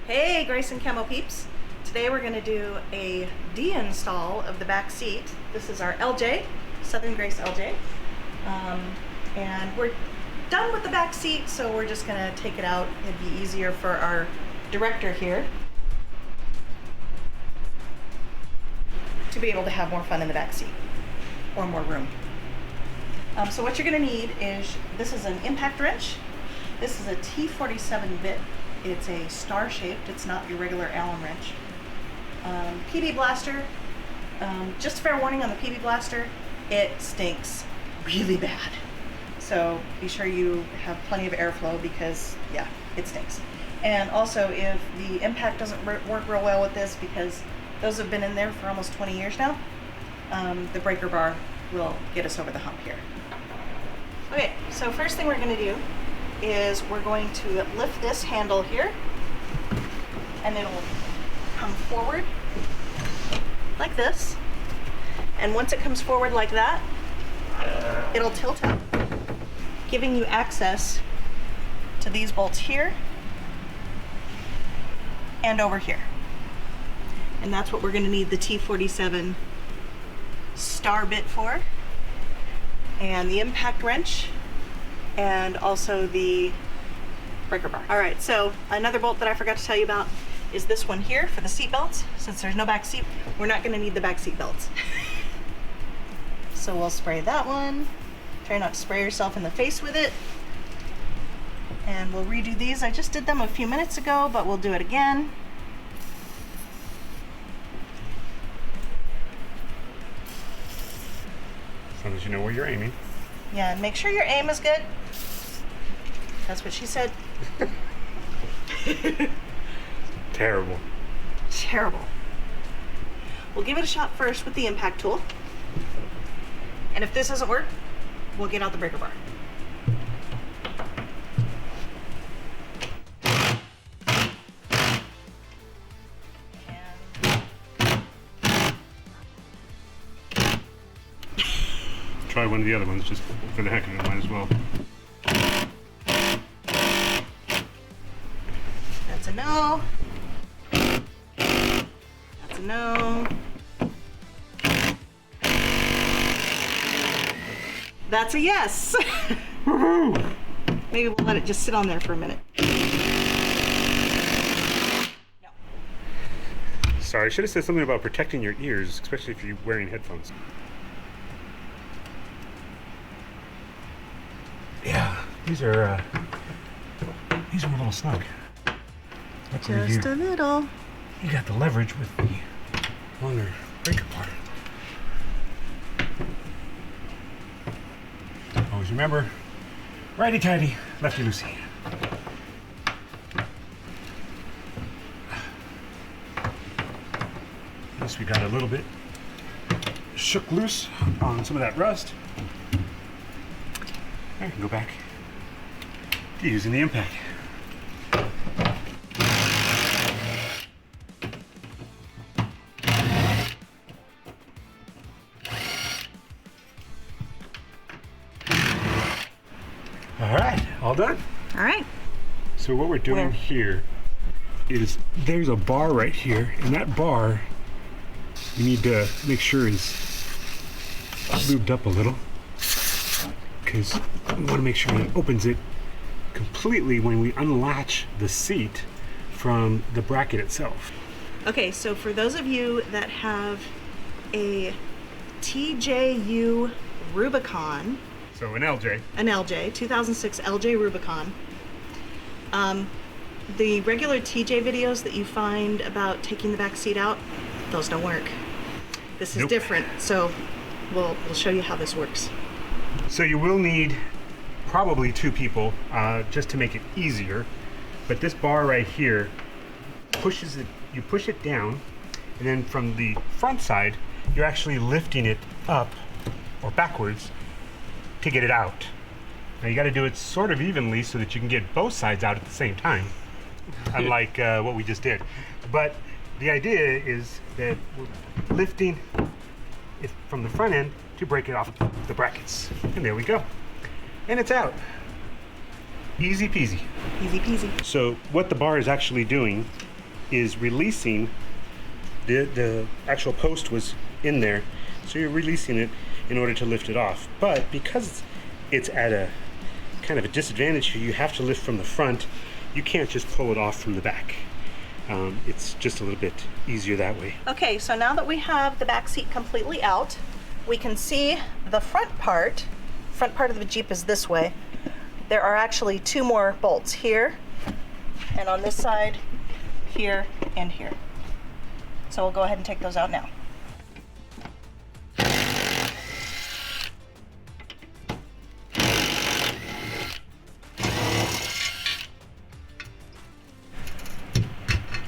Hey Grace and Camo peeps! Today we're going to do a de-install of the back seat. This is our LJ, Southern Grace LJ. And we're done with the back seat, so we're just going to take it out. It'd be easier for our director here to be able to have more fun in the back seat, or more room. So what you're going to need is, this is an impact wrench. This is a T47 bit. It's a star shaped, it's not your regular Allen wrench. PB blaster, just a fair warning on the PB blaster, it stinks really bad. So be sure you have plenty of airflow because, yeah, it stinks. And also, if the impact doesn't work real well with this, because those have been in there for almost 20 years now, the breaker bar will get us over the hump here. Okay, so first thing we're going to do is we're going to lift this handle here, and it'll come forward like this. And once it comes forward like that, it'll tilt up, giving you access to these bolts here and over here. And that's what we're going to need the T47 star bit for, and the impact wrench, and also the breaker bar. All right, so another bolt that I forgot to tell you about is this one here for the seat belts. Since there's no back seat, we're not gonna need the back seat belts. So we'll spray that one. Try not to spray yourself in the face with it. And we'll redo these. I just did them a few minutes ago, but we'll do it again. As long as you know where you're aiming. Yeah, and make sure your aim is good. That's what she said. Terrible. Terrible. We'll give it a shot first with the impact tool. And if this doesn't work, we'll get out the breaker bar. Try one of the other ones just for the heck of it, might as well. That's a no. That's a no. That's a yes. Woohoo! Maybe we'll let it just sit on there for a minute. No. Sorry, I should have said something about protecting your ears, especially if you're wearing headphones. Yeah, these are a little snug. Luckily Just a little. You got the leverage with the longer breaker bar. Always remember, righty-tighty, lefty-loosey. At least we got a little bit shook loose on some of that rust. I can go back to using the impact. All right, all done. All right. So what we're doing here is there's a bar right here, and that bar you need to make sure is lubed up a little, because we want to make sure it opens it completely when we unlatch the seat from the bracket itself. Okay, so for those of you that have a TJUR Rubicon, So an LJ. an LJ, 2006 LJ Rubicon, the regular TJ videos that you find about taking the back seat out, those don't work. This is Nope. different, so we'll show you how this works. So you will need probably two people just to make it easier. But this bar right here pushes it, you push it down, and then from the front side, you're actually lifting it up or backwards to get it out. Now you got to do it sort of evenly so that you can get both sides out at the same time, unlike what we just did. But the idea is that we're lifting it from the front end to break it off the brackets. And there we go. And it's out. Easy peasy. Easy peasy. So what the bar is actually doing is releasing the actual post was in there, so you're releasing it in order to lift it off. But because it's at a kind of a disadvantage here, you have to lift from the front. You can't just pull it off from the back. It's just a little bit easier that way. Okay, so now that we have the back seat completely out, we can see the front part of the Jeep is this way. There are actually two more bolts here, and on this side, here, and here. So we'll go ahead and take those out now.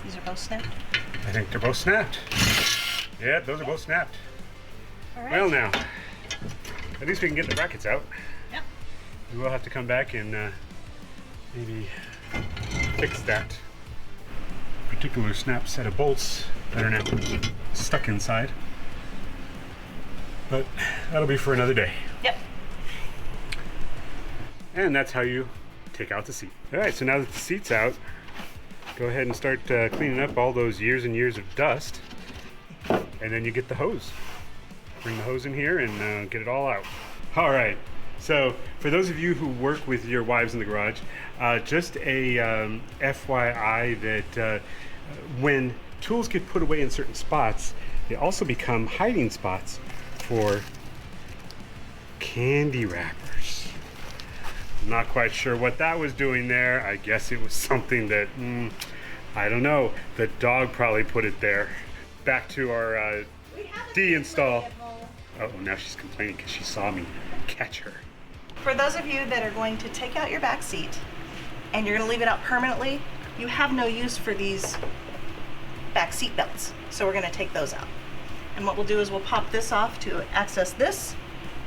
These are both snapped? I think they're both snapped. Yeah, those are both snapped. All right. Well now, at least we can get the brackets out. Yep. We will have to come back and maybe fix that particular snap set of bolts that are now stuck inside. But that'll be for another day. Yep. And that's how you take out the seat. All right, so now that the seat's out, go ahead and start cleaning up all those years and years of dust. And then you get the hose. Bring the hose in here and get it all out. All right, so for those of you who work with your wives in the garage, just a FYI that when tools get put away in certain spots, they also become hiding spots for candy wrappers. I'm not quite sure what that was doing there. I guess it was something that, I don't know, the dog probably put it there. Back to our deinstall. Oh, now she's complaining because she saw me catch her. For those of you that are going to take out your back seat and you're going to leave it out permanently, you have no use for these back seat belts. So we're going to take those out. And what we'll do is we'll pop this off to access this.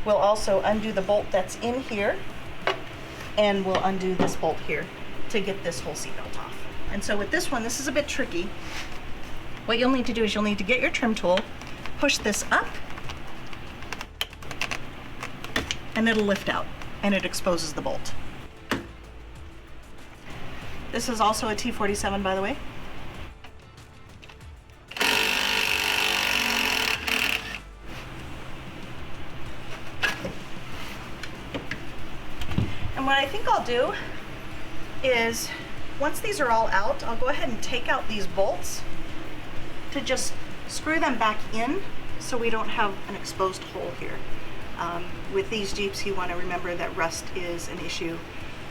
We'll also undo the bolt that's in here, and we'll undo this bolt here to get this whole seat belt off. And so with this one, this is a bit tricky. What you'll need to do is you'll need to get your trim tool, push this up, and it'll lift out, and it exposes the bolt. This is also a T47, by the way. And what I think I'll do is, once these are all out, I'll go ahead and take out these bolts to just screw them back in so we don't have an exposed hole here. With these Jeeps, you want to remember that rust is an issue.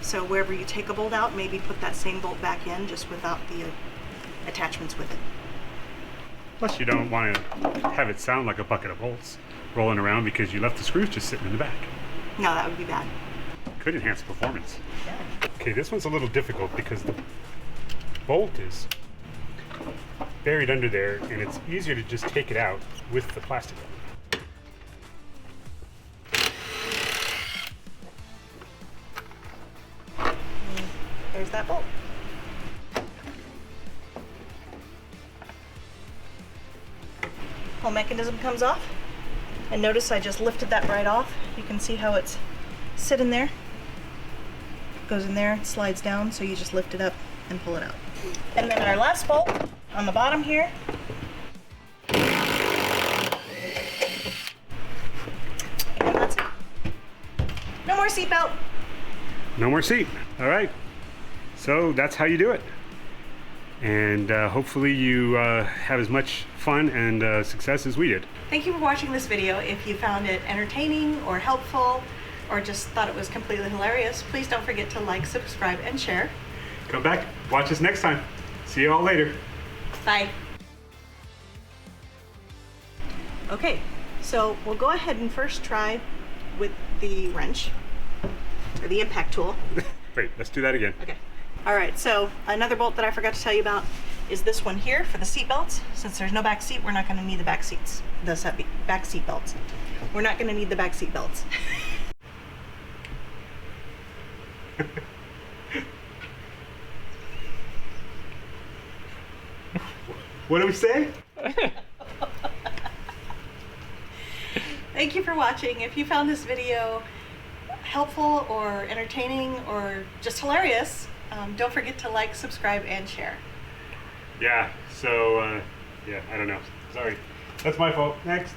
So wherever you take a bolt out, maybe put that same bolt back in, just without the attachments with it. Plus you don't want to have it sound like a bucket of bolts rolling around because you left the screws just sitting in the back. No, that would be bad. Could enhance performance. Yeah. Okay, this one's a little difficult because the bolt is buried under there and it's easier to just take it out with the plastic. There's that bolt. Whole mechanism comes off. And notice I just lifted that right off. You can see how it's sitting there. Goes in there, slides down, so you just lift it up and pull it out. And then our last bolt on the bottom here. And that's it. No more seatbelt. No more seat. All right. So that's how you do it. And hopefully you have as much fun and success as we did. Thank you for watching this video. If you found it entertaining or helpful or just thought it was completely hilarious, please don't forget to like, subscribe, and share. Come back, watch us next time. See you all later. Bye. Okay, so we'll go ahead and first try with the wrench, or the impact tool. Wait, let's do that again. Okay. All right, so another bolt that I forgot to tell you about is this one here for the seat belts. Since there's no back seat, we're not gonna need the back seats, back seat belts. We're not gonna need the back seat belts. What do we say? Thank you for watching. If you found this video helpful or entertaining or just hilarious, don't forget to like, subscribe, and share. Yeah, so, yeah, I don't know. Sorry. That's my fault. Next.